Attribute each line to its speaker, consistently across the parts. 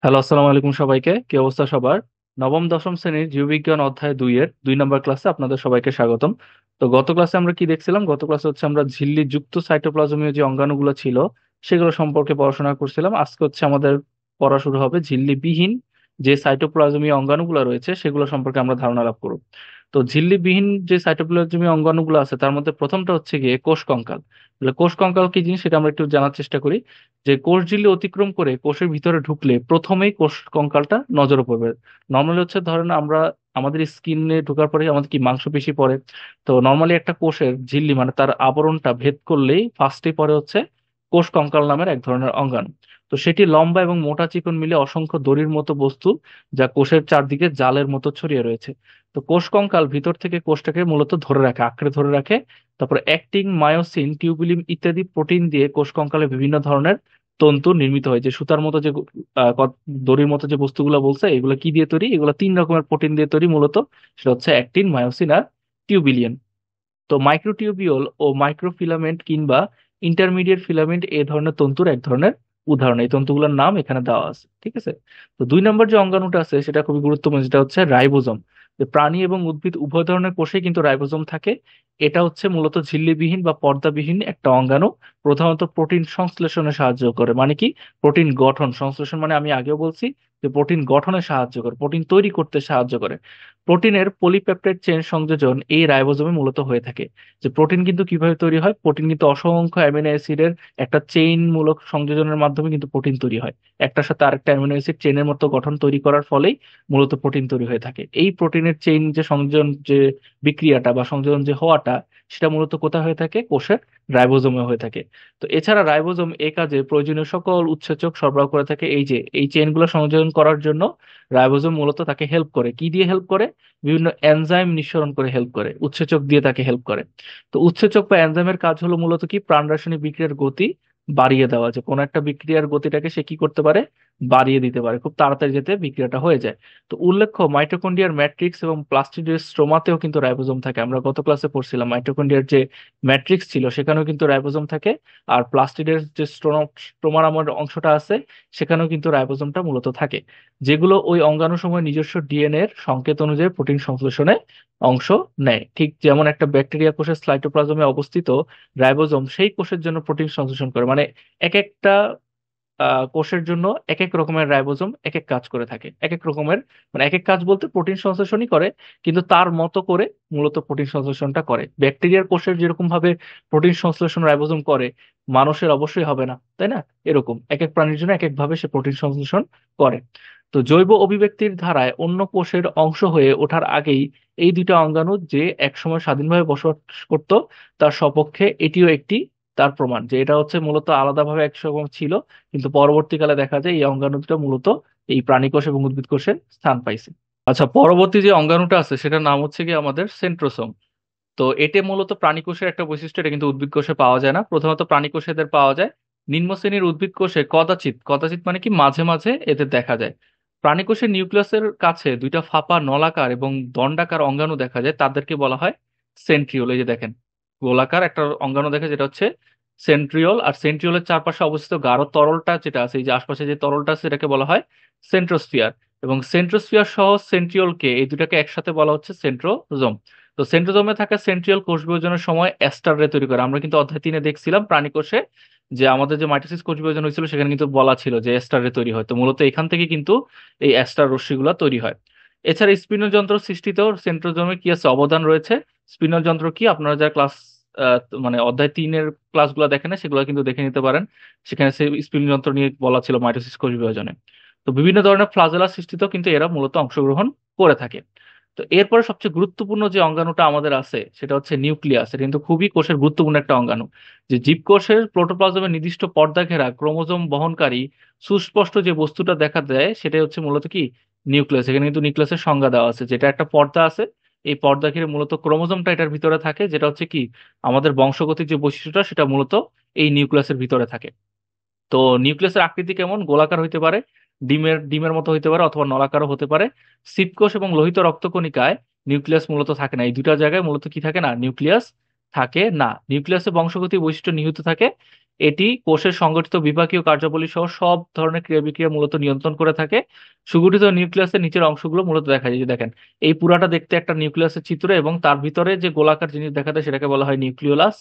Speaker 1: Hello, আসসালামু আলাইকুম সবাইকে। কি অবস্থা সবার? নবম দশম শ্রেণীর জীববিজ্ঞান অধ্যায় 2 এর 2 নম্বর ক্লাসে আপনাদের সবাইকে স্বাগতম। তো গত ক্লাসে আমরা কি দেখছিলাম? গত ক্লাসে হচ্ছে আমরা ঝিল্লি যুক্ত সাইটোপ্লাজমীয় যে অঙ্গাণুগুলো ছিল সেগুলো সম্পর্কে পড়াশোনা করছিলাম। আজকে হচ্ছে আমাদের পড়া শুরু হবে ঝিল্লি বিহীন যে সাইটোপ্লাজমীয় অঙ্গাণুগুলো রয়েছে সেগুলো সম্পর্কে আমরা ধারণা লাভ করব। তো ঝিল্লি বিহীন যে সাইটোপ্লাজমীয় অঙ্গাণুগুলো আছে তার মধ্যে প্রথমটা হচ্ছে গিয়ে কোষ কঙ্কাল। তাহলে কোষ কঙ্কাল কি জিনিস সেটা আমরা একটু জানার চেষ্টা করি। যে কোষঝিল্লি অতিক্রম করে কোষের ভিতরে ঢুকলে প্রথমেই কোষ কঙ্কালটা নজরে পড়বে। নর্মালি হচ্ছে ধরেন আমরা আমাদের স্কিনে ঢোকার পরে আমাদের কি মাংসপেশি পড়ে। তো নর্মালি একটা কোষের ঝিল্লি মানে তার আবরণটা ভেদ করলেই ফার্স্টে পড়ে হচ্ছে কোষ কঙ্কাল নামের এক ধরনের অঙ্গাণু। তো সেটি লম্বা এবং মোটা চিকন মিলে অসংখ্য দড়ির মতো বস্তু যা কোষের চারদিকে জালের মতো ছড়িয়ে রয়েছে। তো কোষ কঙ্কাল ভিতর থেকে কোষটাকে মূলত ধরে রাখে, আঁকড়ে ধরে রাখে। তারপর অ্যাক্টিন, মায়োসিন, টিউবুলিন ইত্যাদি প্রোটিন দিয়ে কোষ কঙ্কালে বিভিন্ন ধরনের তন্তু নির্মিত হয়। যে সুতার মতো যে দড়ির মতো যে বস্তুগুলো বলছে এগুলো কি দিয়ে তৈরি? এগুলো 3 রকমের প্রোটিন দিয়ে তৈরি মূলত। সেটা হচ্ছে অ্যাক্টিন, মায়োসিন আর টিউবিলিয়ান। তো মাইক্রোটিউবিউল ও মাইক্রোফিলামেন্ট কিংবা ইন্টারমিডিয়েট ফিলামেন্ট এ ধরনের তন্তুর এক ধরনের উদাহরণ। এই তন্তুগুলোর নাম এখানে দেওয়া আছে, ঠিক আছে? তো 2 নম্বর যে অঙ্গাণুটা আছে সেটা খুবই গুরুত্বপূর্ণ, যেটা হচ্ছে রাইবোজোম। যে প্রাণী এবং উদ্ভিদ উভয় ধরনের কোষে কিন্তু রাইবোজোম থাকে। এটা হচ্ছে মূলত ঝিল্লিবিহীন বা পর্দাবিহীন একটা অঙ্গাণু। প্রধানত প্রোটিন সংশ্লেষণে সাহায্য করে। মানে কি? প্রোটিন গঠন, সংশ্লেষণ মানে আমি আগেও বলছি যে প্রোটিন গঠনে সাহায্য করে, প্রোটিন তৈরি করতে সাহায্য করে। প্রোটিনের পলিপেপটাইড চেইন সংযোজন এই রাইবোজোমে মূলত হয়ে থাকে। যে প্রোটিন কিন্তু কিভাবে তৈরি হয়? প্রোটিন কিন্তু অসংখ্য অ্যামিনো অ্যাসিডের একটা চেইন মূলক সংযোজনের মাধ্যমে কিন্তু প্রোটিন তৈরি হয়। একটার সাথে আরেকটা অ্যামিনো অ্যাসিড চেইনের মতো গঠন তৈরি করার ফলেই মূলত প্রোটিন তৈরি হয়ে থাকে। এই প্রোটিনের চেইন যে সংযোজন যে বিক্রিয়াটা বা সংযোজন যে হওয়াটা সেটা মূলত কোথায় হয়ে থাকে? কোষের রাইবোজোমে হয়ে থাকে। তো এছাড়া রাইবোজোম এই কাজে প্রয়োজনীয় সকল উৎসেচক সরবরাহ করে থাকে। এই যে এই চেইনগুলো সংযোজন করার জন্য রাইবোজোম মূলত তাকে হেল্প করে। কি দিয়ে হেল্প করে? বিভিন্ন এনজাইম নিঃসরণ করে হেল্প করে, উৎসেচক দিয়ে তাকে হেল্প করে। তো উৎসেচক বা এনজাইমের কাজ হলো মূলত কি? প্রাণ রাসায়নিক বিক্রিয়ার গতি বাড়িয়ে দেওয়া। যে কোনো একটা বিক্রিয়ার গতিটাকে সে কি করতে পারে? বাড়িয়ে দিতে পারে, খুব তাড়াতাড়ি যাতে বিক্রিয়াটা হয়ে যায়। তো উল্লেখ্য মাইটোকন্ড্রিয়ার ম্যাট্রিক্স এবং প্লাস্টিডের স্ট্রোমাতেও কিন্তু রাইবোজোম থাকে। আমরা গত ক্লাসে পড়ছিলাম মাইটোকন্ড্রিয়ার যে ম্যাট্রিক্স ছিল সেখানেও কিন্তু রাইবোজোম থাকে। আর প্লাস্টিডের যে স্ট্রোমা নামের অংশটা আছে সেখানেও কিন্তু রাইবোজোমটা মূলত থাকে, যেগুলো ওই অঙ্গাণুসমূহের নিজস্ব ডিএনএ এর সংকেত অনুযায়ী প্রোটিন সংশ্লেষণে অংশ নেয়। ঠিক যেমন একটা ব্যাকটেরিয়া কোষের সাইটোপ্লাজমে অবস্থিত রাইবোজোম সেই কোষের জন্য প্রোটিন সংশ্লেষণ করে। মানে এক একটা কোষের জন্য এক এক রকমের রাইবোজোম এক এক কাজ করে থাকে, এক এক রকমের। মানে এক এক কাজ বলতে প্রোটিন সংশ্লেষণই করে, কিন্তু তার মতো করে মূলত প্রোটিন সংশ্লেষণটা করে। ব্যাকটেরিয়ার কোষের যেরকম ভাবে প্রোটিন সংশ্লেষণ রাইবোজোম করে, মানুষের অবশ্যই হবে না, তাই না? এরকম এক এক প্রাণীর জন্য এক এক ভাবে সে প্রোটিন সংশ্লেষণ করে। তো জৈব অভিব্যক্তির ধারায় অন্য কোষের অংশ হয়ে ওঠার আগেই এই দুইটা অঙ্গাণু যে একসময় স্বাধীনভাবে বসবাস করত তার সপক্ষে এটিও একটি তার প্রমাণ যে এটা হচ্ছে মূলত আলাদাভাবে একসময় ছিল, কিন্তু পরবর্তীকালে দেখা যায় এই অঙ্গাণু দুটো মূলত এই প্রাণী কোষ এবং উদ্ভিদ কোষে স্থান পাইছে। আচ্ছা, পরবর্তী যে অঙ্গাণুটা আছে সেটার নাম হচ্ছে কি আমাদের সেন্ট্রোসোম। তো এটা মূলত প্রাণী কোষের একটা বৈশিষ্ট্য, এটা কিন্তু উদ্ভিদ কোষে পাওয়া যায় না। প্রথমত প্রাণী কোষে এদের পাওয়া যায়, নিম্ন শ্রেণীর উদ্ভিদ কোষে কদাচিৎ, কদাচিৎ মানে কি মাঝে মাঝে এদের দেখা যায়। প্রাণী কোষের নিউক্লিয়াসের কাছে দুইটা ফাঁপা নলাকার এবং দণ্ডাকার অঙ্গাণু দেখা যায়, তাদেরকে বলা হয় সেন্ট্রিওল। এই যে দেখেন, গোলাকার একটা অঙ্গাণু দেখা যেটা হচ্ছে সেন্ট্রিওল। আর সেন্ট্রিওলের চারপাশে অবস্থিত গাঢ় তরলটা যেটা আছে, এই যে আশপাশে যে তরলটা আছে এটাকে বলা হয় সেন্ট্রোস্ফিয়ার। এবং সেন্ট্রোস্ফিয়ার সহ সেন্ট্রিওলকে, এই দুটাকে একসাথে বলা হচ্ছে সেন্ট্রোজোম। তো সেন্ট্রোজোমে থাকা সেন্ট্রিওল কোষ বিভাজনের সময় অ্যাস্টার রে তৈরি করে। আমরা কিন্তু অধ্যায় 3-এ দেখছিলাম প্রাণী কোষে যে আমাদের যে মাইটোসিস কোষ বিভাজন হয়েছিল সেখানে কিন্তু বলা ছিল যে অ্যাস্টার রে তৈরি হয়। তো মূলত এখান থেকে কিন্তু এই অ্যাস্টার রশ্মিগুলো তৈরি হয়। এছাড়া স্পিনোল যন্ত্র সৃষ্টিতেও সেন্ট্রোজোমের কি আছে? অবদান রয়েছে। স্পিনোল যন্ত্র কি? আপনারা যারা ক্লাস মানে অধ্যায় 3-এর ক্লাসগুলো দেখেন না সেগুলো কিন্তু দেখে নিতে পারেন। সেখানে স্পিনোল যন্ত্র নিয়ে বলা ছিল মাইটোসিস কোষ বিভাজনে। তো বিভিন্ন ধরনের ফ্লাজেলা সৃষ্টিতেও কিন্তু এরা মূলত অংশগ্রহণ করে থাকে। তো এরপরে সবচেয়ে গুরুত্বপূর্ণ যে অঙ্গাণুটা আমাদের আছে সেটা হচ্ছে নিউক্লিয়াস। এটা কিন্তু খুবই কোষের গুরুত্বপূর্ণ একটা অঙ্গাণু। যে জীবকোষের প্রোটোপ্লাজমের নির্দিষ্ট পর্দা ঘেরা ক্রোমোজোম বহনকারী সুস্পষ্ট যে বস্তুটা দেখা দেয় সেটাই হচ্ছে মূলত কি? নিউক্লিয়াস। এখানে কিন্তু নিউক্লিয়াসের সংজ্ঞা দেওয়া আছে, যেটা একটা পর্দা আছে। এই পর্দা ঘিরে মূলত ক্রোমোজোমটা এটার ভিতরে থাকে, যেটা হচ্ছে কি আমাদের বংশগতির যে বৈশিষ্ট্যটা সেটা মূলত এই নিউক্লিয়াসের ভিতরে থাকে। তো নিউক্লিয়াসের আকৃতি কেমন? গোলাকার হইতে পারে, ডিমের ডিমের মতো হইতে পারে, অথবা নলাকারও হতে পারে। সিটকোষ এবং লোহিত রক্তকণিকায় নিউক্লিয়াস মূলত থাকে না। এই দুটা জায়গায় মূলত কি থাকে না? নিউক্লিয়াস থাকে না। নিউক্লিয়াসে বংশগতি বৈশিষ্ট্য নিহিত থাকে। এটি কোষের সংগঠিত বিপাকীয় কার্যাবলী সহ সব ধরনের ক্রিয়া বিক্রিয়া মূলত নিয়ন্ত্রণ করে থাকে। সুগঠিত নিউক্লিয়াসের নিচের অংশগুলো মূলত দেখা যায়, যে দেখেন এই পুরাটা দেখতে একটা নিউক্লিয়াসের চিত্র, এবং তার ভিতরে যে গোলাকার জিনিস দেখা যায় সেটাকে বলা হয় নিউক্লিওলাস।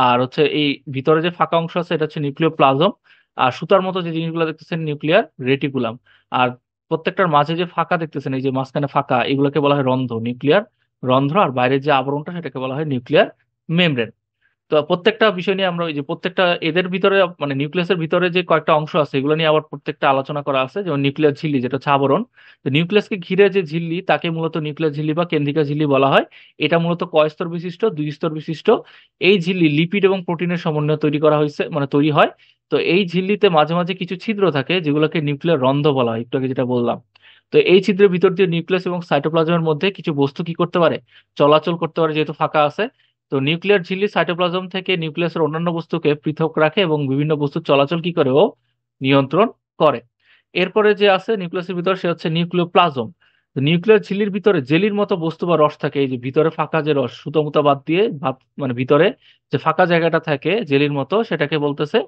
Speaker 1: আর হচ্ছে এই ভিতরে যে ফাঁকা অংশ আছে এটা হচ্ছে নিউক্লিওপ্লাজম। আর সুতার মতো যে জিনিসগুলো দেখতেছেন নিউক্লিয়ার রেটিকুলাম। আর প্রত্যেকটার মাঝে যে ফাঁকা দেখতেছেন, এই যে মাঝখানে ফাঁকা, এগুলোকে বলা হয় রন্ধ্র, নিউক্লিয়ার রন্ধ্র। আর বাইরের যে আবরণটা সেটাকে বলা হয় নিউক্লিয়ার মেমব্রেন। তো প্রত্যেকটা বিষয় নিয়ে আমরা ওই যে প্রত্যেকটা এদের ভিতরে মানে নিউক্লিয়াসের ভিতরে যে কয়েকটা অংশ আছে এগুলো নিয়ে আবার প্রত্যেকটা আলোচনা করা আছে, যেমন নিউক্লিয়ার ঝিল্লি যেটা হচ্ছে আবরণ। তো নিউক্লিয়াসকে ঘিরে যে ঝিল্লি তাকে মূলত নিউক্লিয়ার ঝিল্লি বা কেন্দ্রিকা ঝিল্লি বলা হয়। এটা মূলত কয় স্তর বিশিষ্ট? 2 স্তর বিশিষ্ট। এই ঝিল্লি লিপিড এবং প্রোটিনের সমন্বয়ে তৈরি করা হয়েছে, মানে তৈরি হয়। তো এই ঝিল্লিতে মাঝে মাঝে কিছু ছিদ্র থাকে যেগুলোকে নিউক্লিয়ার রন্ধ্র বলা হয়, একটু আগে যেটা বললাম। তো এই ছিদ্রের ভিতর দিয়ে নিউক্লিয়াস এবং সাইটোপ্লাজমের মধ্যে কিছু বস্তু কি করতে পারে? চলাচল করতে পারে, যেহেতু ফাঁকা আছে। তো নিউক্লিয়ার ঝিল্লি সাইটোপ্লাজম থেকে নিউক্লিয়াসের অন্যান্য বস্তুকে পৃথক রাখে এবং বিভিন্ন বস্তুর চলাচল কি করে? ও নিয়ন্ত্রণ করে। এরপরে যে আছে নিউক্লিয়াসের ভিতর, সে হচ্ছে নিউক্লিওপ্লাজম। তো নিউক্লিয়ার ঝিল্লির ভিতরে জেলির মতো বস্তু বা রস থাকে, এই যে ভিতরে ফাঁকা যে রস, সুতো মুতো বাদ দিয়ে ভাত মানে ভিতরে যে ফাঁকা জায়গাটা থাকে জেলির মতো, সেটাকে বলতেছে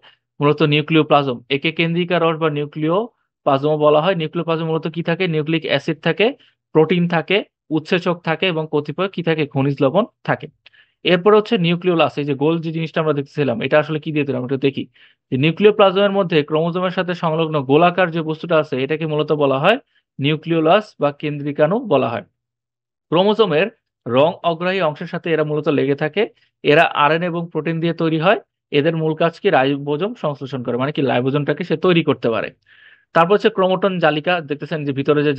Speaker 1: মূলত নিউক্লিওপ্লাজম। একে কেন্দ্রিকা রস বা নিউক্লিও প্লাজম বলা হয়। নিউক্লিওপ্লাজম মূলত কি থাকে? নিউক্লিক অ্যাসিড থাকে, প্রোটিন থাকে, উৎসেচক থাকে এবং কতিপয় কি থাকে? খনিজ লবণ থাকে। এরপর হচ্ছে নিউক্লিওলাস, এই যে গোল যে জিনিসটা আমরা দেখতেছিলাম, এটা আসলে কি দিয়ে তৈরি আমরা একটু দেখি। যে নিউক্লিওপ্লাজমের মধ্যে ক্রোমোজোমের সাথে সংলগ্ন গোলাকার যে বস্তুটা আছে এটাকে মূলত বলা হয় নিউক্লিওলাস বা কেন্দ্রিকাণু বলা হয়। ক্রোমোজোমের রং অগ্রাহী অংশের সাথে এরা মূলত লেগে থাকে। এরা আরএনএ এবং প্রোটিন দিয়ে তৈরি হয়। এদের মূল কাজ কি? রাইবোজোম সংশ্লেষণ করে, মানে কি রাইবোজোমটাকে সে তৈরি করতে পারে। তারপর হচ্ছে ক্রোমোটন জালিকা, দেখতেছেন যে ভিতরে যে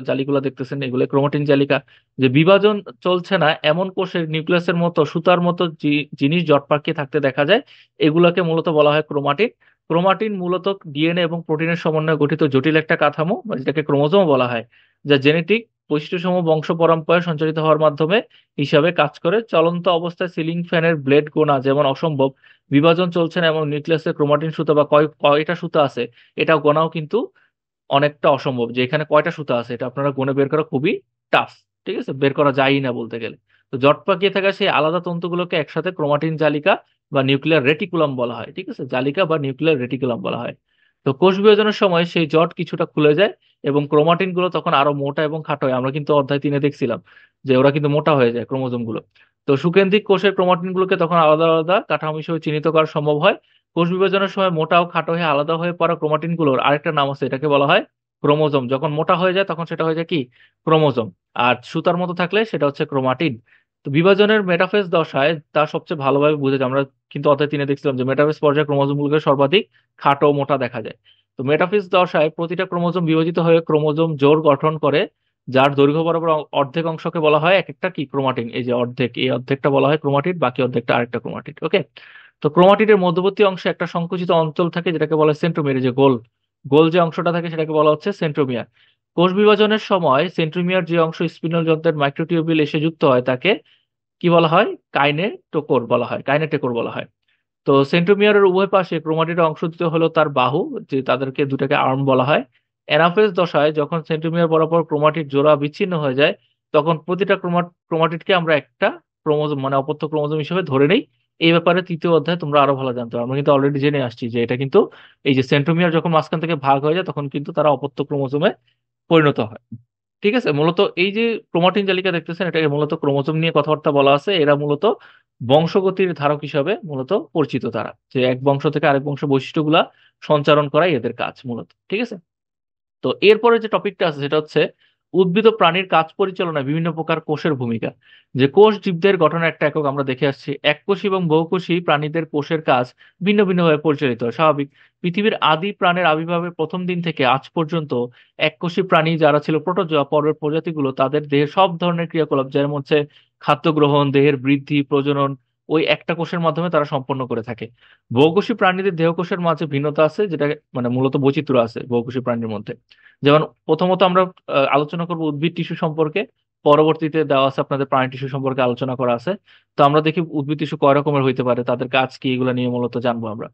Speaker 1: জালিগুলো দেখতেছেন, এগুলো ক্রোমাটিন জালিকা। যে বিভাজন চলছে না এমন কোষের নিউক্লিয়াসের মতো সুতার মতো জিনিস জট পাকিয়ে থাকতে দেখা যায়, এগুলোকে মূলত বলা হয় ক্রোমাটিন। ক্রোমাটিন মূলত ডিএনএ এবং প্রোটিনের সমন্বয়ে গঠিত জটিল একটা কাঠামো, বা যেটাকে ক্রোমোজোম বলা হয়, যা জেনেটিক বৈশিষ্ট্যসমূহ বংশ পরম্পরায় সঞ্চারিত হওয়ার মাধ্যমে হিসাবে কাজ করে। চলন্ত অবস্থায় সিলিং ফ্যানের ব্লেড গোনা যেমন অসম্ভব, বিভাজন চলছে না এমন নিউক্লিয়াসে ক্রোমাটিন সুতা বা কয়টা সুতা আছে এটাও গোনাও কিন্তু অনেকটা অসম্ভব। যে এখানে কয়টা সুতা আছে এটা আপনারা গুণে বের করা খুবই টাফ। ঠিক আছে, বের করা যায়ই না বলতে গেলে। তো জট পাকিয়ে থাকা সেই আলাদা তন্তুগুলোকে একসাথে ক্রোমাটিন জালিকা বা নিউক্লিয়ার রেটিকুলাম বলা হয়। ঠিক আছে, জালিকা বা নিউক্লিয়ার রেটিকুলাম বলা হয়। তো কোষ বিভাজনের সময় সেই জট কিছুটা খুলে যায় এবং ক্রোমাটিন গুলো তখন আরো মোটা এবং খাটো হয়। আমরা কিন্তু অধ্যায় 3-এ দেখছিলাম যে ওরা কিন্তু মোটা হয়ে যায় ক্রোমোজোম গুলো। তো সুকেন্দ্রিক কোষের ক্রোমাটিন গুলোকে তখন আলাদা আলাদা কাঠামো হিসেবে চিহ্নিত করা সম্ভব হয়। কোষ বিভাজনের সময় মোটা ও খাটো হয়ে আলাদা হয়ে পড়া ক্রোমাটিন গুলোর আরেকটা নাম আছে, এটাকে বলা হয় ক্রোমোজোম। যখন মোটা হয়ে যায় তখন সেটা হয়ে যায় কি? ক্রোমোজোম। আর সুতার মতো থাকলে সেটা হচ্ছে ক্রোমাটিন। তো বিভাজনের মেটাফেজ দশায় তা সবচেয়ে ভালোভাবে বুঝে যায়। আমরা কিন্তু অধ্যায় 3-এ দেখছিলাম যে মেটাফেজ পর্যায়ে ক্রোমোজোম গুলোকে সর্বাধিক খাটো ও মোটা দেখা যায়। তো মেটাফেজ দশায় প্রতিটা ক্রোমোজোম বিভাজিত হয়ে ক্রোমোজোম জোড় গঠন করে, যার দৈর্ঘ্য বরাবর অর্ধেক অংশকে বলা হয় এক একটা কি? ক্রোমাটিন। এই যে অর্ধেক, এই অর্ধেকটা বলা হয় ক্রোমাটিন, বাকি অর্ধেকটা আরেকটা ক্রোমাটিন। ওকে। তো ক্রোমাটিনের মধ্যবর্তী অংশে একটা সংকুচিত অঞ্চল থাকে যেটাকে বলা হয় সেন্ট্রোমিয়ার। এই যে গোল গোল যে অংশটা থাকে সেটাকে বলা হচ্ছে সেন্ট্রোমিয়ার। কোষ বিভাজনের সময় সেন্ট্রোমিয়ার যে অংশ স্পিনাল যন্ত্রের মাইক্রোটিউবিল এসে যুক্ত হয় তাকে কি বলা হয়? কাইনেটোকোর বলা হয়, কাইনেটোকোর বলা হয়। তো সেন্ট্রোমিয়ারের উভয় পাশে ক্রোমাটিনের অংশ দিতে হলো তার বাহু, যে তাদেরকে দুটাকে আর্ম বলা হয়। অ্যানাফেজ দশায় যখন সেন্ট্রোমিয়ার বরাবর ক্রোমাটিড জোড়া বিচ্ছিন্ন হয়ে যায় তখন প্রতিটা ক্রোমাটিডকে আমরা একটা ক্রোমোজোম মানে অপত্য ক্রোমোজোম হিসেবে ধরে নেই। এই ব্যাপারে 3য় অধ্যায় তোমরা আরো ভালো জানতে পারো। আমরা কিন্তু অলরেডি জেনে আসছি যে এটা কিন্তু এই যে সেন্ট্রোমিয়ার যখন মাঝখান থেকে ভাগ হয়ে যায় তখন কিন্তু তারা অপত্য ক্রোমোজোমে পরিণত হয়। ঠিক আছে, মূলত এই যে ক্রোমাটিন জালিকা দেখতেছেন এটাকে মূলত ক্রোমোজোম নিয়ে কথাবার্তা বলা আছে। এরা মূলত বংশগতির ধারক হিসাবে মূলত পরিচিত। তারা যে এক বংশ থেকে আরেক বংশ বৈশিষ্ট্যগুলা সঞ্চারণ করাই এদের কাজ মূলত। ঠিক আছে। তো এরপরে যে টপিকটা আছে সেটা হচ্ছে উদ্ভিদ ও প্রাণীর কাজ পরিচালনায় বিভিন্ন প্রকার কোষের ভূমিকা। যে কোষ জীবদের গঠনের একটা একক আমরা দেখে আসছি। এককোষী এবং বহুকোষী প্রাণীদের কোষের কাজ ভিন্ন ভিন্নভাবে পরিচালিত হয়, স্বাভাবিক। পৃথিবীর আদি প্রাণের আবির্ভাবের প্রথম দিন থেকে আজ পর্যন্ত এককোষী প্রাণী যারা ছিল প্রোটোজোয়া পর্বের প্রজাতিগুলো, তাদের দেহের সব ধরনের ক্রিয়াকলাপ যেমন হচ্ছে খাদ্য গ্রহণ, দেহের বৃদ্ধি, প্রজনন ওই একটা কোষের মাধ্যমে তারা সম্পন্ন করে থাকে। বহুকোষী প্রাণীদের দেহকোষের মাঝে ভিন্নতা আছে, যেটা মানে মূলত বৈচিত্র্য আছে বহুকোষী প্রাণীর মধ্যে। যেমন প্রথমত আমরা আলোচনা করব উদ্ভিদ টিস্যু সম্পর্কে। পরবর্তীতে দেওয়া আছে আপনাদের প্রাণী টিস্যু সম্পর্কে আলোচনা করা আছে। তো আমরা দেখি উদ্ভিদ টিস্যু কয় রকমের হইতে পারে, তাদের কাজ কি, এগুলো নিয়ে মূলত জানবো আমরা।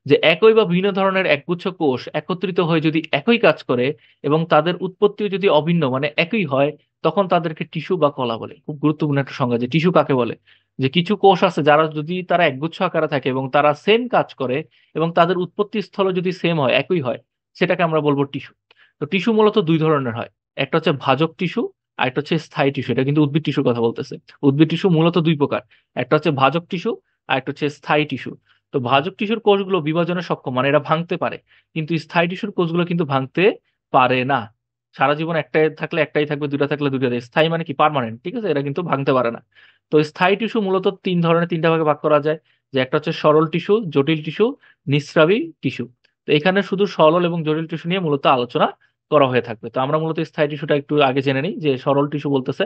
Speaker 1: যে একই বা ভিন্ন ধরনের একগুচ্ছ কোষ একত্রিত হয়ে যদি একই কাজ করে এবং তাদের উৎপত্তিও যদি অভিন্ন মানে একই হয়, তখন তাদেরকে টিস্যু বা কলা বলে। খুব গুরুত্বপূর্ণ একটা সংজ্ঞা যে টিস্যু কাকে বলে। যে কিছু কোষ আছে যারা যদি তারা একগুচ্ছ আকারে থাকে এবং তারা সেম কাজ করে এবং তাদের উৎপত্তি স্থল যদি সেম হয়, একই হয়, সেটাকে আমরা বলবো টিস্যু। তো টিস্যু মূলত দুই ধরনের হয়, একটা হচ্ছে ভাজক টিস্যু আর একটা হচ্ছে স্থায়ী টিস্যু। এটা কিন্তু উদ্ভিদ টিস্যুর কথা বলতেছে। উদ্ভিদ টিস্যু মূলত দুই প্রকার, একটা হচ্ছে ভাজক টিস্যু আর একটা হচ্ছে স্থায়ী টিস্যু। তো ভাজক টিস্যুর কোষগুলো বিভাজনে সক্ষম, মানে এরা ভাঙতে পারে, কিন্তু স্থায়ী টিস্যুর কোষগুলো কিন্তু ভাঙতে পারে না। সারা জীবন একটাই থাকলে একটাই থাকবে, দুইটা থাকলে দুইটা থাকবে। স্থায়ী মানে কি পার্মানেন্ট, ঠিক আছে, এরা কিন্তু ভাঙতে পারে না। তো স্থায়ী টিস্যু মূলত তিন ধরনের, তিনটা ভাগে ভাগ করা যায়। যে একটা হচ্ছে সরল টিস্যু, জটিল টিস্যু, নিঃস্রাবী টিস্যু। তো এখানে শুধু সরল এবং জটিল টিস্যু নিয়ে মূলত আলোচনা করা হয়ে থাকবে। তো আমরা মূলত স্থায়ী টিস্যুটা একটু আগে জেনে নিই। যে সরল টিস্যু বলতেছে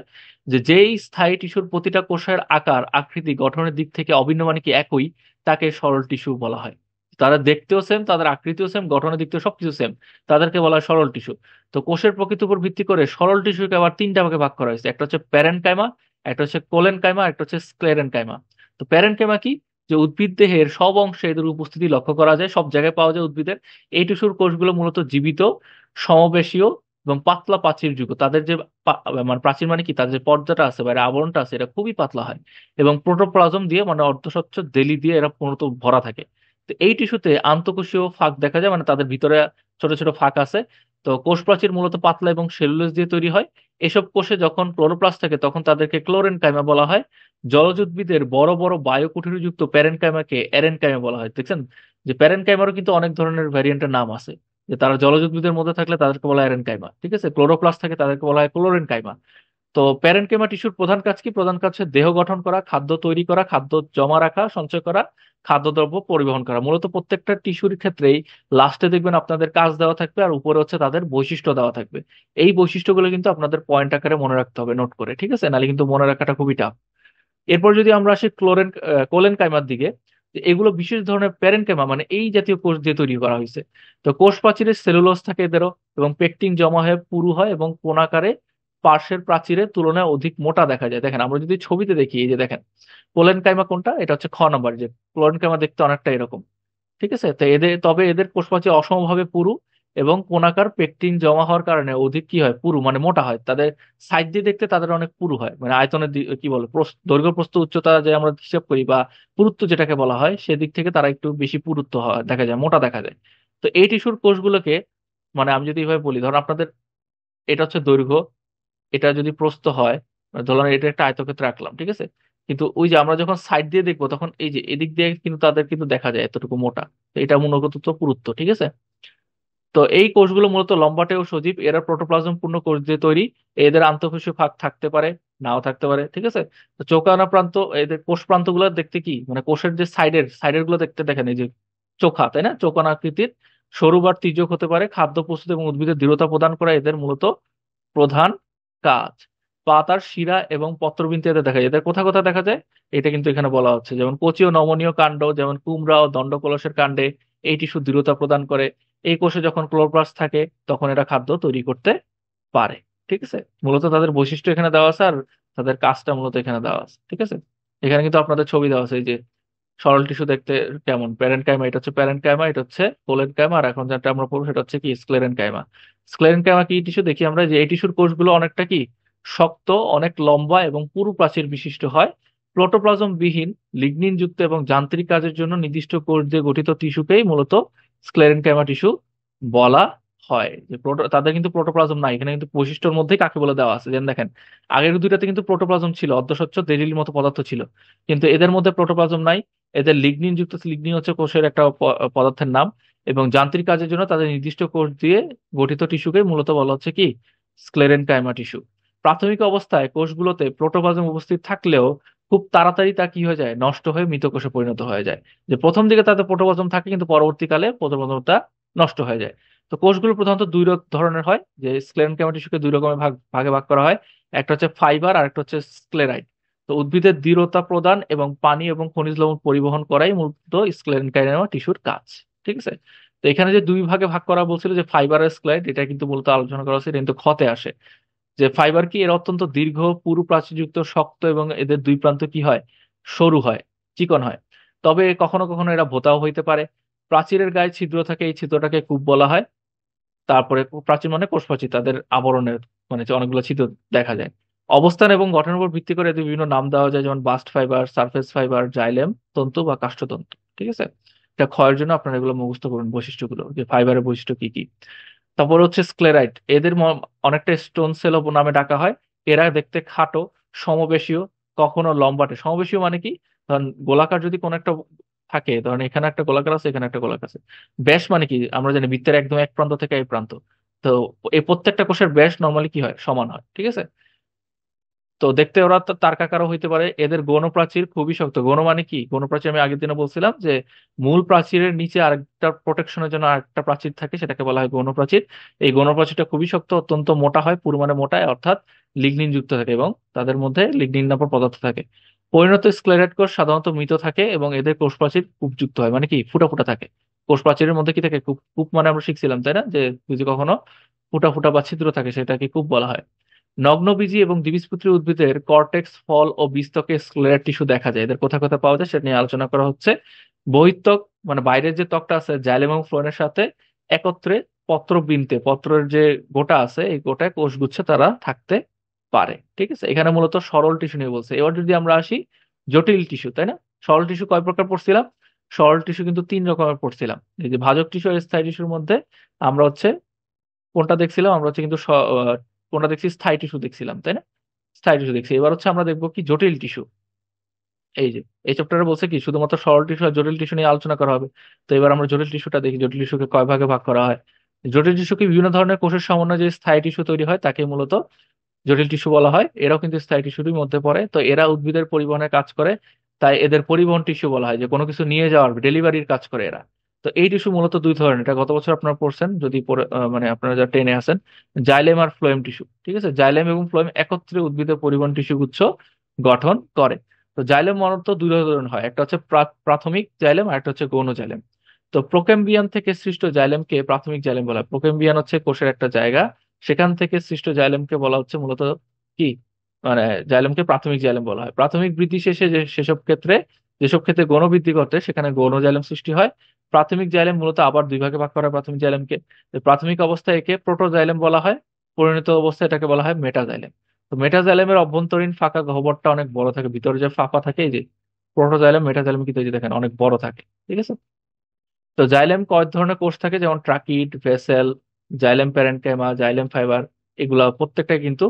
Speaker 1: যে যেই স্থায়ী টিস্যুর প্রতিটা কোষের আকার, আকৃতি, গঠনের দিক থেকে অভিন্ন মানে কি একই, তাকে সরল টিস্যু বলা হয়। তারা দেখতেও সেম, তাদের আকৃতিও সেম, গঠনের দিক থেকে সবকিছু সেম, তাদেরকে বলা হয় সরল টিস্যু। তো কোষের প্রকৃতির উপর ভিত্তি করে সরল টিস্যুকে আবার তিনটা ভাগে ভাগ করা হয়েছে। একটা হচ্ছে প্যারেনকাইমা, একটা হচ্ছে কোলেনকাইমা, একটা হচ্ছে স্ক্লেরেনকাইমা। তো প্যারেনকাইমা কি? যে উদ্ভিদ দেহের সব অংশে এদের উপস্থিতি লক্ষ্য করা যায়, সব জায়গায় পাওয়া যায় উদ্ভিদের। এই টিস্যুর কোষগুলো মূলত জীবিত, সমবেশীয় এবং পাতলা প্রাচীরযুক্ত। তাদের যে মানে প্রাচীর মানে কি, তাদের যে পর্দাটা আছে বা এর আবরণটা আছে, এটা খুবই পাতলা হয়। এবং প্রোটোপ্লাজম দিয়ে, মানে অর্ধস্বচ্ছ জেলি দিয়ে এরা মূলত ভরা থাকে। তো এই টিস্যুতে আন্তঃকোষীয় ফাঁক দেখা যায়, মানে তাদের ভিতরে ছোট ছোট ফাঁক আছে। তো কোষ প্রাচীর মূলত পাতলা এবং সেলুলোজ দিয়ে তৈরি হয়। এসব কোষে যখন ক্লোরোপ্লাস্ট থাকে তখন তাদেরকে ক্লোরেনকাইমা বলা হয়। জলজ উদ্ভিদের বড় বড় বায়োকুঠিরযুক্ত প্যারেনকাইমাকে এরেনকাইমা বলা হয়। দেখছেন যে প্যারেনকাইমারও কিন্তু অনেক ধরনের ভ্যারিয়েন্টের নাম আছে। যে তারা জলজ উদ্ভিদের মধ্যে থাকলে তাদেরকে বলা হয় এরেনকাইমা, ঠিক আছে, ক্লোরোপ্লাস্ট থাকে তাদেরকে বলা হয় ক্লোরেনকাইমা। তো প্যারেনকেমা টিস্যুর প্রধান কাজ কি? প্রধান কাজ হচ্ছে দেহ গঠন করা, খাদ্য তৈরি করা, খাদ্য জমা রাখা, সঞ্চয় করা, খাদ্যদ্রব্য পরিবহন করা। মূলত প্রত্যেকটা টিস্যুর ক্ষেত্রেই লাস্টে দেখবেন আপনাদের কাজ দেওয়া থাকবে আর উপরে হচ্ছে তাদের বৈশিষ্ট্য দেওয়া থাকবে। এই বৈশিষ্ট্যগুলো কিন্তু আপনাদের পয়েন্ট আকারে মনে রাখতে হবে নোট করে, ঠিক আছে, নাহলে কিন্তু মনে রাখাটা খুবই টাফ। এরপর যদি আমরা আসি কোলেন কাইমার দিকে, যে এগুলো বিশেষ ধরনের প্যারেনকাইমা, মানে এই জাতীয় কোষ দিয়ে তৈরি করা হয়েছে। তো কোষ প্রাচীরে সেলুলোজ থাকে এদেরও, এবং পেকটিন জমা হয়ে পুরু হয় এবং কোণাকারে পার্শ্বের প্রাচীরের তুলনায় অধিক মোটা দেখা যায়। দেখেন আমরা যদি ছবিতে দেখি, এই যে দেখেন কোলেন কাইমা কোনটা, এটা হচ্ছে খ নাম্বার। যে কোলেন কাইমা দেখতে অনেকটা এরকম, ঠিক আছে। তো এদের কোষপ্রাচীর অসমভাবে পুরু এবং কোণাকার, পেকটিন জমা হওয়ার কারণে অধিক কি হয়, পুরু মানে মোটা হয়। তাদের সাইড দিয়ে দেখতে তাদের অনেক পুরু হয়, মানে আয়তনের কি বলে, দৈর্ঘ্য প্রস্থ উচ্চতা যে আমরা হিসাব করি বা পুরুত্ব যেটাকে বলা হয়, সেদিক থেকে তারা একটু বেশি পুরুত্ব হয়, দেখা যায়, মোটা দেখা যায়। তো এই টিস্যুর কোষগুলোকে, মানে আমি যদি এইভাবে বলি, ধরুন আপনাদের এটা হচ্ছে দৈর্ঘ্য, এটা যদি প্রস্থ হয়, মানে ধরুন এটা একটা আয়তক্ষেত্রে রাখলাম, ঠিক আছে। কিন্তু ওই যে আমরা যখন সাইড দিয়ে দেখবো তখন এই যে এদিক দিয়ে কিন্তু তাদের কিন্তু দেখা যায় এতটুকু মোটা। তো এটা মূলত তো পুরুত্ব, ঠিক আছে। তো এই কোষগুলো মূলত লম্বাটে ও সজীব, এরা প্রোটোপ্লাজম পূর্ণ কোষ দিয়ে তৈরি। এদের আন্তঃকোষীয় ভাগ থাকতে পারে, নাও থাকতে পারে, ঠিক আছে। তো চোখানো প্রান্ত, এদের কোষ প্রান্ত গুলো দেখতে কি, মানে কোষের যে সাইডের গুলো দেখতে, দেখেন এই যে চোখা, তাই না, চোখানো আকৃতির, সরু বা তীর্যক হতে পারে। খাদ্য প্রস্তুত এবং উদ্ভিদের দৃঢ়তা প্রদান করা এদের মূলত প্রধান কাজ। পাতার শিরা এবং পত্রবৃন্তে এদের দেখা যায়। এদের কোথা কোথা দেখা যায়, এটা কিন্তু এখানে বলা হচ্ছে। যেমন কচি ও নমনীয় কাণ্ড, যেমন কুমড়া ও দণ্ডকলসের কাণ্ডে এই টিস্যু দৃঢ়তা প্রদান করে। এই কোষে যখন ক্লোরোপ্লাস্ট থাকে তখন এরা খাদ্য তৈরি করতে পারে, ঠিক আছে। মূলত তাদের বৈশিষ্ট্য এখানে দেওয়া আছে আর তাদের কাজটা মূলত এখানে দেওয়া আছে, ঠিক আছে। এখানে কিন্তু আপনাদের ছবি দেওয়া আছে, এই যে সরল টিস্যু দেখতে কেমন, প্যারেন্ট কাইমা, এটা হচ্ছে প্যারেন্ট কাইমা, এটা হচ্ছে কোলেন কাইমা, আর এখন যেটা আমরা পড়বো সেটা হচ্ছে কি স্ক্লেরেন কাইমা। স্ক্লেরেন কাইমা কি টিস্যু দেখি আমরা, যে এই টিস্যুর কোষগুলো অনেকটা কি শক্ত, অনেক লম্বা এবং পুরু প্রাচীর বিশিষ্ট হয়। প্রোটোপ্লাজম বিহীন, লিগনিন যুক্ত এবং যান্ত্রিক কাজের জন্য নির্দিষ্ট কোষ দিয়ে গঠিত টিস্যুকেই মূলত স্ক্লেরেন কাইমা টিস্যু বলা হয়। যে তাদের কিন্তু প্রোটোপ্লাজম নাই, এখানে কিন্তু বৈশিষ্ট্যের মধ্যেই কাকে বলে দেওয়া আছে। যেন দেখেন আগের দুইটাতে কিন্তু প্রোটোপ্লাজম ছিল, অর্ধস্বচ্ছ জেলির মতো পদার্থ ছিল, কিন্তু এদের মধ্যে প্রোটোপ্লাজম নাই। এদের লিগনিন যুক্ত, লিগনিন হচ্ছে কোষের একটা পদার্থের নাম। এবং যান্ত্রিক কাজের জন্য তাদের নির্দিষ্ট কোষ দিয়ে গঠিত টিস্যুকে মূলত বলা হচ্ছে কি স্ক্লেরেন কাইমা টিস্যু। প্রাথমিক অবস্থায় কোষগুলোতে প্রোটোপ্লাজম উপস্থিত থাকলেও খুব তাড়াতাড়ি তা কি হয়ে যায়, নষ্ট হয়ে মৃত কোষে পরিণত হয়ে যায়। যে প্রথম দিকে তাদের প্রোটোপ্লাজম থাকে কিন্তু পরবর্তীকালে প্রোটোপ্লাজমটা নষ্ট হয়ে যায়। তো কোষগুলো প্রধানত দুই ধরনের হয়। যে স্ক্লেরেনকাইমা টিস্যুকে দুই রকমের ভাগে ভাগ করা হয়। একটা হচ্ছে ফাইবার আর একটা হচ্ছে স্ক্লেরাইড। তো উদ্ভিদের দৃঢ়তা প্রদান এবং পানি এবং খনিজ লবণ পরিবহন করাই মূলত স্ক্লেরেনকাইমা টিস্যুর কাজ, ঠিক আছে। তো এখানে যে দুই ভাগে ভাগ করা বলছিল, যে ফাইবার আর স্ক্লেরাইড, এটা কিন্তু মূলত আলোচনা করা হচ্ছে, এটা কিন্তু ক্ষতে আসে। যে ফাইবার কি, এর অত্যন্ত দীর্ঘ, পুরু প্রাচীরযুক্ত, শক্ত এবং এদের দুই প্রান্ত কি হয়, সরু হয়, চিকন হয়। তবে কখনো কখনো এরা ভোঁতাও হইতে পারে। প্রাচীরের গায়ে ছিদ্র থাকে, এই ছিদ্রটাকে কূপ বলা হয়। তারপরে প্রাচীর মানে কোষ প্রাচীর, তাদের আবরণের মানে যে অনেকগুলো ছিদ্র দেখা যায়। অবস্থান এবং গঠনের উপর ভিত্তি করে এদের বিভিন্ন নাম দেওয়া যায়, যেমন bast fibre, surface fibre, xylem তন্তু বা কাষ্ঠতন্তু। ঠিক আছে, এটা ক্ষয়ের জন্য আপনারা এগুলো মুখস্থ করুন বৈশিষ্ট্যগুলো, যে ফাইবারের বৈশিষ্ট্য কি কি। তারপর হচ্ছে স্ক্লেরাইট, এদের অনেকটা স্টোন সেল নামে ডাকা হয়। এরা দেখতে খাটো, সমবেশীয়, কখনো লম্বাটে। সমবেশীয় মানে কি, ধরেন গোলাকার যদি কোনো একটা থাকে, ধরেন এখানে একটা গোলাকার আছে, এখানে একটা গোলাকার আছে। ব্যাস মানে কি, আমরা জানি বৃত্তের একদম এক প্রান্ত থেকে এই প্রান্ত। তো এই প্রত্যেকটা কোষের ব্যাস নর্মালি কি হয়, সমান হয়। ঠিক আছে, তো দেখতে ওরা তো তারকাকারও হইতে পারে। এদের গৌণ প্রাচীর খুবই শক্ত। গৌণ মানে কি, গৌণ প্রাচীর আমি আগের দিনে বলছিলাম যে মূল প্রাচীরের নিচে আরেকটা প্রোটেকশনের জন্য আরেকটা প্রাচীর থাকে, সেটাকে বলা হয় গৌণ প্রাচীর। এই গৌণ প্রাচীরটা খুবই শক্ত, অত্যন্ত মোটা হয়, পুরমাণে মোটা, অর্থাৎ লিগনিন যুক্ত থাকে এবং তাদের মধ্যে লিগনিন নামক পদার্থ থাকে। পরিণত স্ক্লেরাইড কোষ সাধারণত মৃত থাকে এবং এদের কোষ প্রাচীর কূপযুক্ত হয়, মানে কি ফুটা ফুটা থাকে। কোষ প্রাচীরের মধ্যে কি থাকে, কূপ। কূপ মানে আমরা শিখছিলাম তাই না, যে যদি কখনো ফুটা ফুটা বা ছিদ্র থাকে সেটাকে কূপ বলা হয়। নগ্নবীজী এবং দ্বিবীজপত্রী উদ্ভিদের কর্টেক্স, ফল ও বীজত্বকে স্ক্লেরার টিস্যু দেখা যায়। এদের কোথায় কোথায় পাওয়া যায় সেটা নিয়ে আলোচনা করা হচ্ছে। বহিঃত্বক মানে বাইরের যে ত্বকটা আছে জাইলেম এবং ফ্লোয়েমের সাথে একত্রে পত্রবৃন্তে, পত্রের যে গোটা আছে এই গোটায় কোষগুচ্ছে তারা থাকতে পারে। ঠিক আছে, এখানে মূলত সরল টিস্যু নিয়ে বলছে। এবার যদি আমরা আসি জটিল টিস্যু, তাই না? সরল টিস্যু কয় প্রকার পড়ছিলাম? সরল টিস্যু কিন্তু তিন রকমের পড়ছিলাম। এই যে ভাজক টিস্যু আর স্থায়ী টিস্যুর মধ্যে আমরা হচ্ছে কোনটা দেখছিলাম, আমরা হচ্ছে কিন্তু কোনটা দেখছি, স্থায়ী টিস্যু দেখছিলাম তাই না? স্থায়ী টিস্যু দেখছি। এবার হচ্ছে আমরা দেখবো কি জটিল টিস্যু। এই যে এই চ্যাপ্টারে বলছে কি শুধুমাত্র সরল টিস্যু আর জটিল টিস্যু নিয়ে আলোচনা করা হবে। তো এবার আমরা জটিল টিস্যুটা দেখি, জটিল টিস্যুকে কয় ভাগে ভাগ করা হয়। জটিল টিস্যুকে বিভিন্ন ধরনের কোষের সমন্বয়ে যে স্থায়ী টিস্যু তৈরি হয় তাকে মূলত জটিল টিস্যু বলা হয়। এরাও কিন্তু স্থায়ী টিস্যুর মধ্যে পড়ে। তো এরা উদ্ভিদের পরিবহনের কাজ করে, তাই এদের পরিবহন টিস্যু বলা হয়, যে কোনো কিছু নিয়ে যাওয়ার ডেলিভারির কাজ করে এরা। তো এই টিস্যু মূলত দুই ধরনের, এটা গত বছর আপনারা পড়ছেন যদি মানে আপনারা যা টেনে আছেন, জাইলেম আর ফ্লোয়েম টিস্যু। ঠিক আছে, জাইলেম এবং ফ্লোয়েম একত্রে উদ্ভিদের পরিবহন টিস্যু গুচ্ছ গঠন করে। তো জাইলেম মূলত দুই ধরনের হয়, একটা হচ্ছে প্রাথমিক জাইলেম আর একটা হচ্ছে গৌণ জাইলেম। তো প্রোকেম্বিয়ান থেকে সৃষ্ট জাইলেমকে প্রাথমিক জাইলেম বলা হয়। প্রোকেম্বিয়ান হচ্ছে কোষের একটা জায়গা, সেখান থেকে সৃষ্ট জাইলেমকে বলা হচ্ছে মূলত কি, মানে জাইলেমকে প্রাথমিক জাইলেম বলা হয়। প্রাথমিক বৃদ্ধি শেষে যেসব ক্ষেত্রে গৌণ বৃদ্ধি ঘটে সেখানে গৌণ জাইলেম সৃষ্টি হয়। প্রাথমিক জাইলেম মূলত আবার দুই ভাগে ভাগ করা হয় প্রাথমিক জাইলেমকে। তো প্রাথমিক অবস্থায় একে প্রোটোজাইলেম বলা হয়, পরিণত অবস্থায় এটাকে বলা হয় মেটাজাইলেম। তো মেটাজাইলেমের অভ্যন্তরীণ ফাঁকা গহ্বরটা অনেক বড় থাকে, ভিতরে যে ফাঁকা থাকে এই যে প্রোটোজাইলেম মেটাজাইলেম কিন্তু এই যে দেখেন অনেক বড় থাকে। ঠিক আছে, তো জাইলেম কয়েক ধরনের কোষ থাকে, যেমন tracheid, vessel, xylem parenchyma, xylem fibre. এগুলা প্রত্যেকটা কিন্তু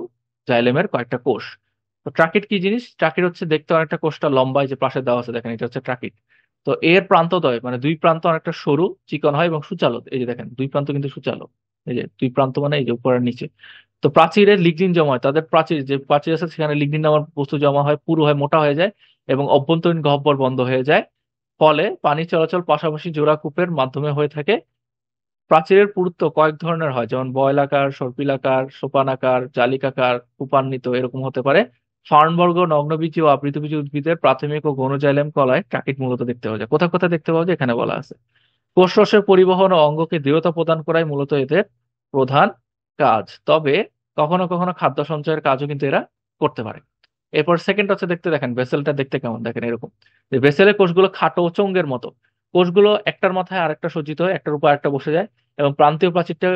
Speaker 1: জাইলেমের কয়েকটা কোষ। তো ট্রাকিড কি জিনিস? ট্রাকিড হচ্ছে দেখতে অনেকটা কোষটা লম্বা, এই যে পাশে দেওয়া আছে দেখেন, এটা হচ্ছে ট্রাকিড। তো এর প্রান্তদ্বয় মানে দুই প্রান্ত অনেকটা সরু চিকন হয় এবং সুচালো। এই যে দেখেন দুই প্রান্ত কিন্তু সুচালো, এই যে দুই প্রান্ত মানে এই যে উপর আর নিচে। তো প্রাচীরের লিগনিন জমা হয়, তাদের প্রাচীর যে প্রাচীর আছে সেখানে লিগনিন নামক বস্তু জমা হয়, পুরু হয়, মোটা হয়ে যায় এবং অভ্যন্তরীণ গহ্বর বন্ধ হয়ে যায়। ফলে পানি চলাচল পাশাপাশি জোড়াকূপের মাধ্যমে হয়ে থাকে। প্রাচীরের পুরুত্ব কয়েক ধরনের হয়, যেমন বয়লাকার, সর্পিলাকার, সোপানাকার, জালিকাকার, কুপান্বিত এরকম হতে পারে। ফার্নবর্গ নগ্নবীজী ও আবৃতবীজী উদ্ভিদের প্রাথমিক ও গৌণ জাইলেম কলায় ট্রাকিট মূলত দেখতে পাওয়া যায়। কোথায় কোথায় দেখতে পাওয়া যায় এখানে বলা আছে। কোষরসের পরিবহন ও অঙ্গকে দৃঢ়তা প্রদান করাই মূলত এদের প্রধান কাজ। তবে কখনো কখনো খাদ্য সঞ্চয়ের কাজও কিন্তু এরা করতে পারে। এরপর সেকেন্ড হচ্ছে দেখতে, দেখেন ভেসেলটা দেখতে কেমন, দেখেন এরকম। যে ভেসেলের কোষগুলো খাটো চোঙের মতো। কোষগুলো একটার মাথায় আরেকটা সজ্জিত হয়, একটার উপর একটা বসে যায় এবং প্রান্তীয় প্রাচীরটা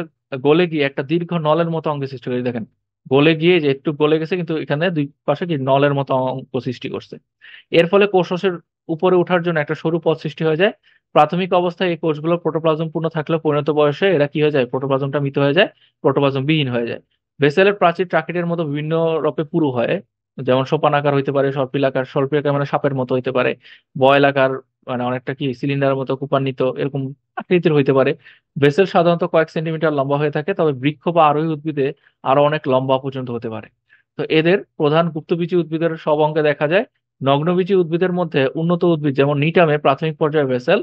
Speaker 1: গলে গিয়ে একটা দীর্ঘ নলের মতো অঙ্গ সৃষ্টি করে। দেখেন গলে গিয়ে যে একটু গলে গেছে, কিন্তু এখানে দুই পাশে কি নলের মতো অঙ্গ সৃষ্টি করছে। এর ফলে কোষরসের উপরে ওঠার জন্য একটা সরু পথ সৃষ্টি হয়ে যায়। প্রাথমিক অবস্থায় এই কোষগুলো প্রোটোপ্লাজম পূর্ণ থাকলেও পরিণত বয়সে এরা কি হয়ে যায়, প্রোটোপ্লাজমটা মৃত হয়ে যায়, প্রোটোপ্লাজম বিহীন হয়ে যায়। ভেসেলের প্রাচীর ট্রাকিটের মতো বিভিন্ন রূপে পুরু হয়, যেমন সোপানাকার হইতে পারে, সর্পিলাকার, সর্পিলাকার মানে সাপের মতো হইতে পারে, বয়লাকার মানে অনেকটা কি সিলিন্ডারের মতো কুপান্বিত এরকম আকৃতির হইতে পারে। ভেসেল সাধারণত কয়েক সেন্টিমিটার লম্বা হয়ে থাকে, তবে বৃক্ষ বা আরোহী উদ্ভিদে আরো অনেক লম্বা পর্যন্ত হতে পারে। তো এদের প্রধান গুপ্তবীজী উদ্ভিদের সব অঙ্গে দেখা যায়। নগ্নবীজী উদ্ভিদের মধ্যে উন্নত উদ্ভিদ যেমন নিটামে প্রাথমিক পর্যায়ে ভেসেল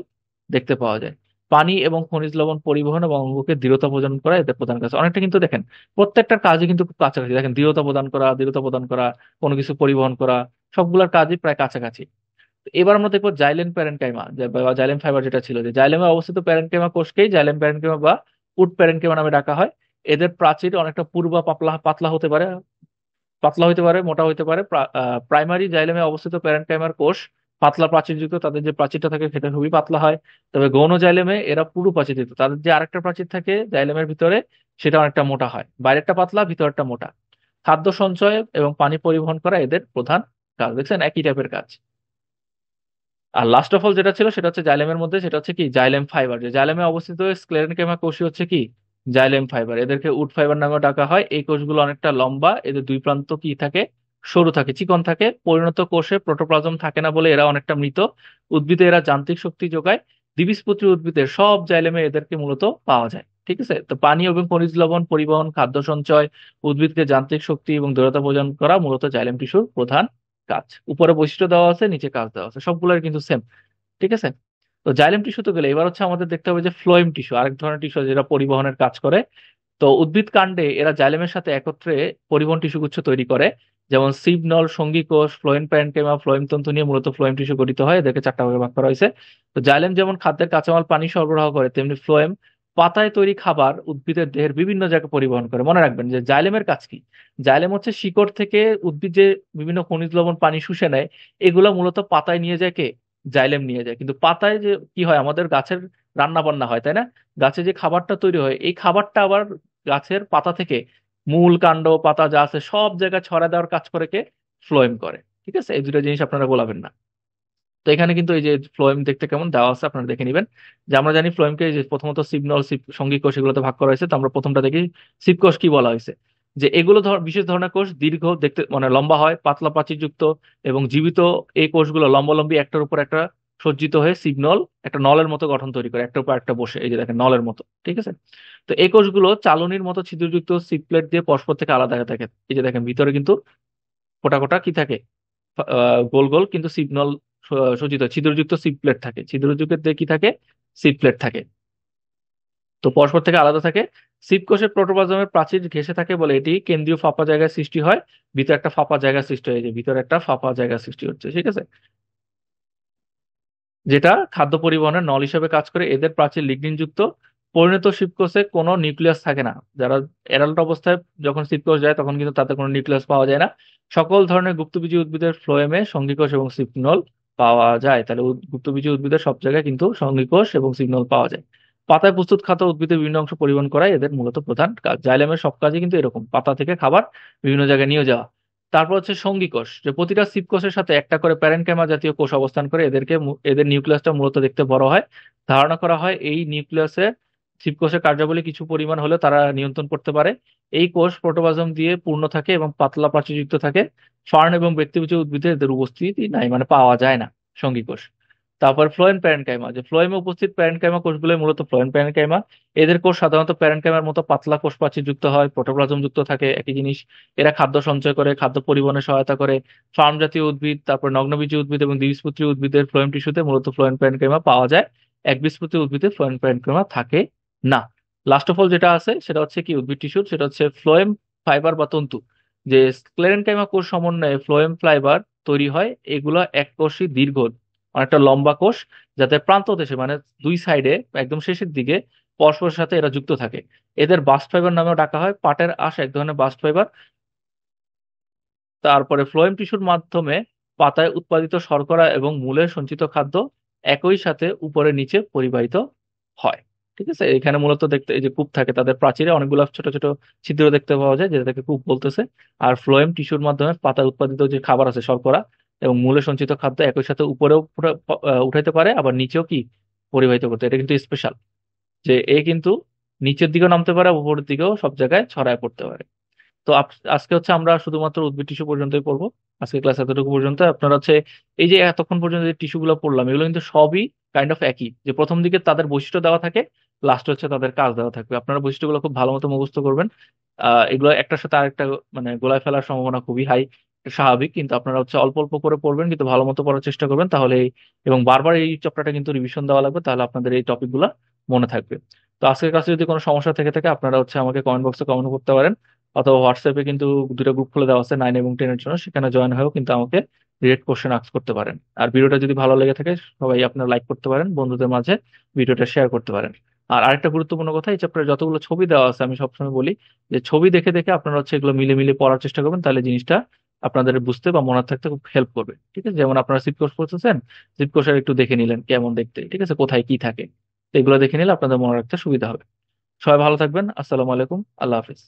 Speaker 1: দেখতে পাওয়া যায়। পানি এবং খনিজ লবণ পরিবহন এবং অঙ্গকে দৃঢ়তা প্রদান করা এদের প্রধান কাজ। অনেকটা কিন্তু দেখেন প্রত্যেকটার কাজই কিন্তু খুব কাছাকাছি। দেখেন দৃঢ়তা প্রদান করা, কোনো কিছু পরিবহন করা, সবগুলোর কাজই প্রায় কাছাকাছি। তো এবার আমরা দেখবো জাইলেম প্যারেনকাইমা, বা জাইলেম ফাইবার যেটা ছিল, যে জাইলেমে অবস্থিত প্যারেনকাইমা কোষকেই জাইলেম প্যারেনকাইমা বা উড প্যারেনকাইমা নামে ডাকা হয়। এদের প্রাচীর অনেকটা পুরু বা পাতলা পাতলা হতে পারে, পাতলা হইতে পারে, মোটা হইতে পারে। প্রাইমারি জাইলেমে অবস্থিত প্যারেনকাইমার কোষ পাতলা প্রাচীরযুক্ত, তাদের যে প্রাচীরটা থাকে সেটা খুবই পাতলা হয়। তবে গৌণ জাইলেমে এরা পুরু প্রাচীরযুক্ত, তাদের যে আরেকটা প্রাচীর থাকে জাইলেমের ভিতরে সেটা অনেকটা মোটা হয়, বাইরেরটা পাতলা ভিতরটা মোটা। খাদ্য সঞ্চয় এবং পানি পরিবহন করা এদের প্রধান কাজ। দেখছেন একই টাইপের কাজ। আর লাস্ট অফ অল যেটা ছিল সেটা হচ্ছে জাইলেমের মধ্যে, সেটা হচ্ছে কি জাইলেম ফাইবার। যে জাইলেমে অবস্থিত স্ক্লেরেনকেমা কোষই হচ্ছে কি জাইলেম ফাইবার। এদেরকে উড ফাইবার নামেও ডাকা হয়। এই কোষগুলো অনেকটা লম্বা, এদের দুই প্রান্ত কি থাকে, সরু থাকে, চিকন থাকে। পরিণত কোষে প্রোটোপ্লাজম থাকে না বলে এরা অনেকটা মৃত। উদ্ভিদে এরা যান্ত্রিক শক্তি যোগায়। দ্বিবীজপত্রী উদ্ভিদের সব জাইলেমে এদেরকে মূলত পাওয়া যায়। ঠিক আছে, তো পানি এবং খনিজ লবণ পরিবহন, খাদ্য সঞ্চয়, উদ্ভিদকে যান্ত্রিক শক্তি এবং দৃঢ়তা প্রদান করা মূলত জাইলেম টিস্যুর প্রধান কাজ। উপরে বৈশিষ্ট্য দেওয়া আছে, নিচে কাজ দেওয়া আছে, সবগুলোর কিন্তু সেম। ঠিক আছে, তো জাইলেম টিস্যু তো গেলে এবার হচ্ছে আমাদের দেখতে হবে যে ফ্লোয়েম টিস্যু, আরেক ধরনের টিস্যু যেটা পরিবহনের কাজ করে। তো উদ্ভিদ কাণ্ডে এরা জাইলেমের সাথে একত্রে পরিবহন টিস্যুগুচ্ছ তৈরি করে। যেমন সিভ নল, সঙ্গী কোষ, ফ্লোয়েম প্যারেনকেমা, ফ্লোয়েম তন্তু নিয়ে মূলত ফ্লোয়েম টিস্যু গঠিত হয়। এদেরকে চারটা ভাগে ভাগ করা হয়েছে। তো জাইলেম যেমন খাদ্যের কাঁচামাল পানি সরবরাহ করে, তেমনি ফ্লোয়েম পাতায় তৈরি খাবার উদ্ভিদের দেহের বিভিন্ন জায়গায় পরিবহন করে। মনে রাখবেন যে জাইলেমের কাজ কি। জাইলেম হচ্ছে শিকড় থেকে উদ্ভিদ যে বিভিন্ন খনিজ লবণ পানি শুষে নেয়, এগুলো মূলত পাতায় নিয়ে যায় কে, জাইলেম নিয়ে যায়। কিন্তু পাতায় যে কি হয়, আমাদের গাছের রান্না বান্না হয় তাই না, গাছে যে খাবারটা তৈরি হয় এই খাবারটা আবার গাছের পাতা থেকে মূল, কাণ্ড, পাতা যা আছে সব জায়গায় ছড়া দেওয়ার কাজ করে কে, ফ্লোয়েম করে। ঠিক আছে, এই দুটো জিনিস আপনারা গোলাবেন না। তো এখানে কিন্তু এই যে ফ্লোয়েম দেখতে কেমন দেওয়া আছে আপনারা দেখে নেবেন। যে আমরা জানি ফ্লোয়েমকে যে প্রথমত সিগনল, সঙ্গী কোষ এগুলোতে ভাগ করা হয়েছে। তো আমরা প্রথমটা দেখি সিপ কোষ কি বলা হয়েছে। যে এগুলো বিশেষ ধরনের কোষ, দীর্ঘ দেখতে মানে লম্বা হয়, পাতলা প্রাচীরযুক্ত এবং জীবিত। এই কোষগুলো লম্বালম্বি একটার উপর একটা সজ্জিত হয়ে সিগনল একটা নলের মতো গঠন তৈরি করে, একটার উপর একটা বসে, এই যে দেখেন নলের মতো। ঠিক আছে, তো এই কোষগুলো চালনির মতো ছিদ্রযুক্ত সিপ্লেট দিয়ে পরস্পর থেকে আলাদা হয়ে থাকে। এই যে দেখেন ভিতরে কিন্তু কোটা কোটা কি থাকে, গোল গোল কিন্তু সিগন্যাল সজ্জিত ছিদ্রযুক্ত সিপ প্লেট থাকে। ছিদ্রযুক্ত কি থাকে, সিপ প্লেট থাকে। তো পরস্পর থেকে আলাদা থাকে। সিপ কোষে প্রোটোপ্লাজমের প্রাচীর ঘেঁষে থাকে বলে এটি কেন্দ্রীয় ফাঁপা জায়গায় সৃষ্টি হয়। ভিতরে একটা ফাঁপা জায়গা সৃষ্টি হয়, যে ভিতরে একটা ফাঁপা জায়গা সৃষ্টি হচ্ছে। ঠিক আছে, যেটা খাদ্য পরিবহনের নল হিসেবে কাজ করে। এদের প্রাচীর লিগনিন যুক্ত। পরিণত শিবকোষে কোনো নিউক্লিয়াস থাকে না। যারা অ্যাডাল্ট অবস্থায় যখন শিবকোষ যায় তখন কিন্তু তাতে কোনো নিউক্লিয়াস পাওয়া যায় না। সকল ধরনের গুপ্তবীজী উদ্ভিদের ফ্লোয়েমে সঙ্গীকোষ এবং সিগনল পাওয়া যায়। তাহলে গুপ্তবীজী উদ্ভিদের সব জায়গায় কিন্তু সঙ্গীকোষ এবং সিগনল পাওয়া যায়। পাতায় প্রস্তুত খাদ্য উদ্ভিদের বিভিন্ন অংশ পরিবহন করাই এদের মূলত প্রধান কাজ। জাইলেমের সব কাজই কিন্তু এরকম, পাতা থেকে খাবার বিভিন্ন জায়গায় নিয়ে যাওয়া। তারপর হচ্ছে সঙ্গী কোষ, যে প্রতিটা সিপ কোষের সাথে একটা করে প্যারেনকাইমা জাতীয় কোষ অবস্থান করে। এদের নিউক্লিয়াসটা মূলত দেখতে বড় হয়। ধারণা করা হয় এই নিউক্লিয়াসে সিপ কোষের কার্যাবলী কিছু পরিমাণ হলেও তারা নিয়ন্ত্রণ করতে পারে। এই কোষ প্রোটোপ্লাজম দিয়ে পূর্ণ থাকে এবং পাতলা প্রাচীরযুক্ত থাকে। ফার্ন এবং ব্যক্তিবিশেষ উদ্ভিদে এদের উপস্থিতি নাই, মানে পাওয়া যায় না সঙ্গী কোষ। তারপর ফ্লোয়েম প্যারেনকাইমা, যে ফ্লোয়েমে উপস্থিত প্যারেনকাইমা কোষগুলো মূলত ফ্লোয়েম প্যারেনকাইমা। এদের কোষ সাধারণত প্যারেনকাইমার মতো পাতলা কোষ প্রাচীর যুক্ত হয়, প্রোটোপ্লাজম যুক্ত থাকে, একই জিনিস। এরা খাদ্য সঞ্চয় করে, খাদ্য পরিবহনে সহায়তা করে। ফার্ম জাতীয় উদ্ভিদ, তারপর নগ্নবীজী উদ্ভিদ এবং দ্বিবীজপত্রী উদ্ভিদের ফ্লোয়েম টিস্যুতে মূলত ফ্লোয়েম প্যারেনকাইমা পাওয়া যায়। একবীজপত্রী উদ্ভিদে ফ্লোয়েম প্যারেনকাইমা থাকে না। লাস্ট অফ অল যেটা আছে সেটা হচ্ছে কি উদ্ভিদ টিস্যুর, সেটা হচ্ছে ফ্লোয়েম ফাইবার বা তন্তু। যে স্ক্লেরেনকাইমা কোষ সমন্বয়ে ফ্লোয়েম ফাইবার তৈরি হয়। এগুলো এককোষী দীর্ঘ, অনেকটা লম্বা কোষ, যাতে প্রান্ত দেশে মানে দুই সাইডে একদম শেষের দিকে পরস্পরের সাথে এরা যুক্ত থাকে। এদের বাস্ট ফাইবার নামেও ডাকা হয়। পাটের আঁশ এক ধরনের বাস্ট ফাইবার। তারপরে ফ্লোয়েম টিস্যুর মাধ্যমে পাতায় উৎপাদিত শর্করা এবং মূলের সঞ্চিত খাদ্য একই সাথে উপরে নিচে পরিবাহিত হয়। ঠিক আছে, এখানে মূলত দেখতে এই যে কূপ থাকে, তাদের প্রাচীরে অনেকগুলো ছোট ছোট ছিদ্র দেখতে পাওয়া যায়, যেটাকে কূপ বলতেছে। আর ফ্লোয়েম টিস্যুর মাধ্যমে পাতায় উৎপাদিত যে খাবার আছে, শর্করা এবং মূলে সঞ্চিত খাদ্য একই সাথে উপরেও উঠাইতে পারে, আবার নিচেও কি পরিবাহিত করতে। এটা কিন্তু স্পেশাল, যে এ কিন্তু নিচের দিকেও নামতে পারে, উপরের দিকেও সব জায়গায় ছড়ায় পড়তে পারে। তো আজকে হচ্ছে আমরা শুধুমাত্র উদ্ভিদ টিস্যু পর্যন্তই পড়বো। আজকে ক্লাস এতটুকু পর্যন্ত। আপনারা হচ্ছে এই যে এতক্ষণ পর্যন্ত যে টিস্যু গুলো পড়লাম, এগুলো কিন্তু সবই কাইন্ড অফ একই। যে প্রথম দিকে তাদের বৈশিষ্ট্য দেওয়া থাকে, লাস্ট হচ্ছে তাদের কাজ দেওয়া থাকবে। আপনারা বৈশিষ্ট্যগুলো খুব ভালো মতো মুখস্থ করবেন। এগুলো একটার সাথে আরেকটা মানে গোলায় ফেলার সম্ভাবনা খুবই হাই, স্বাভাবিক। কিন্তু আপনারা হচ্ছে অল্প অল্প করে পড়বেন, কিন্তু ভালো মতো পড়ার চেষ্টা করবেন তাহলে এবং বারবার এই চ্যাপ্টারটা কিন্তু রিভিশন দেওয়া লাগবে, তাহলে আপনাদের এই টপিক গুলা মনে থাকবে। তো আজকের কাছে যদি কোনো সমস্যা থেকে থাকে আপনারা হচ্ছে আমাকে কমেন্ট বক্সে কমেন্ট করতে পারেন, অথবা হোয়াটসঅ্যাপে কিন্তু দুটো গ্রুপ খুলে দেওয়া আছে 9 এবং 10-এর জন্য, সেখানে জয়েন হয়েও কিন্তু আমাকে ডিরেক্ট কোশ্চেন আস্ক করতে পারেন। আর ভিডিওটা যদি ভালো লেগে থাকে সবাই আপনারা লাইক করতে পারেন, বন্ধুদের মাঝে ভিডিওটা শেয়ার করতে পারেন। আর আরেকটা গুরুত্বপূর্ণ কথা, এই চ্যাপ্টারে যতগুলো ছবি দেওয়া আছে আমি সবসময় বলি যে ছবি দেখে দেখে আপনারা হচ্ছে এগুলো মিলে মিলে পড়ার চেষ্টা করবেন, তাহলে জিনিসটা আপনাদের বুঝতে বা মনে থাকতে খুব হেল্প করবে। ঠিক আছে, যেমন আপনারা জিপ কোর্স করতেছেন, জিপ কোর্সের একটু দেখে নিলেন কেমন দেখতে, ঠিক আছে, কোথায় কি থাকে, তো এগুলো দেখে নিলে আপনাদের মনে রাখতে সুবিধা হবে। সবাই ভালো থাকবেন। আসসালামু আলাইকুম, আল্লাহ হাফিজ।